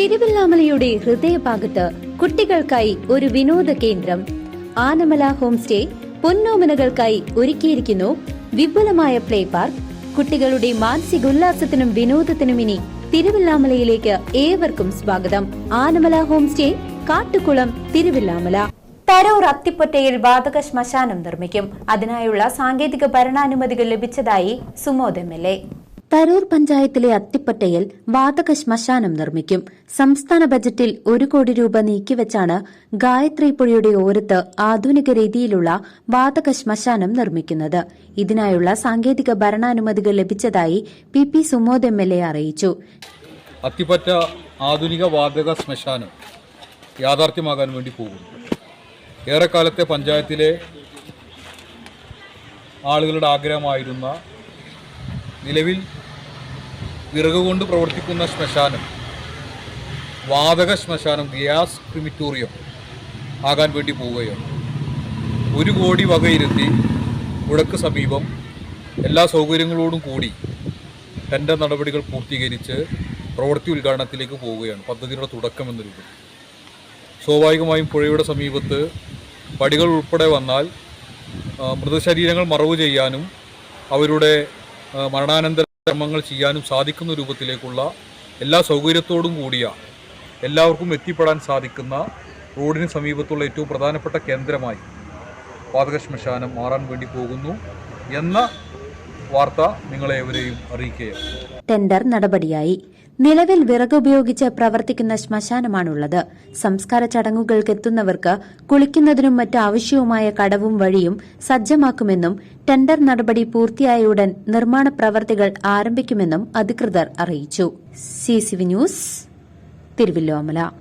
തിരുവല്ലാമലയുടെ ഹൃദയഭാഗത്ത് കുട്ടികൾക്കായി ഒരു വിനോദ കേന്ദ്രം ആനമല ഹോം സ്റ്റേ പൊന്നോമനകൾക്കായി ഒരുക്കിയിരിക്കുന്നു വിപുലമായ പ്ലേ പാർക്ക്. കുട്ടികളുടെ മാനസികോല്ലാസത്തിനും വിനോദത്തിനും ഇനി തിരുവല്ലാമലയിലേക്ക് ഏവർക്കും സ്വാഗതം. Anamala home stay, Kattukulam, Thiruvallamala. തരൂർ അത്തിപ്പൊറ്റയിൽ വാതക ശ്മശാനം നിർമ്മിക്കും. അതിനായുള്ള സാങ്കേതിക ഭരണാനുമതികൾ ലഭിച്ചതായി സുമോദ് MLA. തരൂർ പഞ്ചായത്തിലെ അത്തിപ്പൊറ്റയിൽ വാതക ശ്മശാനം നിർമ്മിക്കും. സംസ്ഥാന ബജറ്റിൽ 1 കോടി രൂപ നീക്കിവെച്ചാണ് ഗായത്രി പുഴയുടെ ഓരത്ത് ആധുനിക രീതിയിലുള്ള വാതക ശ്മശാനം നിർമ്മിക്കുന്നത്. ഇതിനായുള്ള സാങ്കേതിക ഭരണാനുമതികൾ ലഭിച്ചതായി PP സുമോദ് MLA അറിയിച്ചു. അത്തിപ്പറ്റ ആധുനിക വാതക ശ്മശാനം യാഥാർത്ഥ്യമാകാൻ വേണ്ടി പോകുന്നു. ഏറെക്കാലത്തെ പഞ്ചായത്തിലെ ആളുകളുടെ ആഗ്രഹമായിരുന്ന നിലവിൽ വിറക് കൊണ്ട് പ്രവർത്തിക്കുന്ന ശ്മശാനം വാതക ശ്മശാനം, ഗ്യാസ് ക്രിമിറ്റോറിയം ആകാൻ വേണ്ടി പോവുകയാണ്. 1 കോടി വകയിരുത്തി പുഴക്ക് സമീപം എല്ലാ സൗകര്യങ്ങളോടും കൂടി ടെൻഡർ നടപടികൾ പൂർത്തീകരിച്ച് പ്രവൃത്തി ഉദ്ഘാടനത്തിലേക്ക് പോവുകയാണ്. പദ്ധതിയുടെ തുടക്കം എന്ന രൂപത്തിൽ സ്വാഭാവികമായും പുഴയുടെ സമീപത്ത് പടികൾ ഉൾപ്പെടെ വന്നാൽ മൃതശരീരങ്ങൾ മറവ് ചെയ്യാനും അവരുടെ മരണാനന്തര കർമ്മങ്ങൾ ചെയ്യാനും സാധിക്കുന്ന രൂപത്തിലേക്കുള്ള എല്ലാ സൗകര്യത്തോടും കൂടിയ എല്ലാവർക്കും എത്തിപ്പെടാൻ സാധിക്കുന്ന റോഡിന് സമീപത്തുള്ള ഏറ്റവും പ്രധാനപ്പെട്ട കേന്ദ്രമായി വാതക ശ്മശാനം മാറാൻ വേണ്ടി പോകുന്നു എന്ന വാർത്ത നിങ്ങളെവരെയും അറിയിക്കുകയാണ്. ടെൻഡർ നടപടിയായി. നിലവിൽ വിറക് ഉപയോഗിച്ച് പ്രവർത്തിക്കുന്ന ശ്മശാനമാണുള്ളത്. സംസ്കാര ചടങ്ങുകൾക്കെത്തുന്നവർക്ക് കുളിക്കുന്നതിനും മറ്റ് ആവശ്യവുമായ കടവും വഴിയും സജ്ജമാക്കുമെന്നും ടെൻഡർ നടപടി പൂർത്തിയായ ഉടൻ നിർമ്മാണ പ്രവർത്തികൾ ആരംഭിക്കുമെന്നും അധികൃതർ അറിയിച്ചു. CCV news, Thiruvilwamala.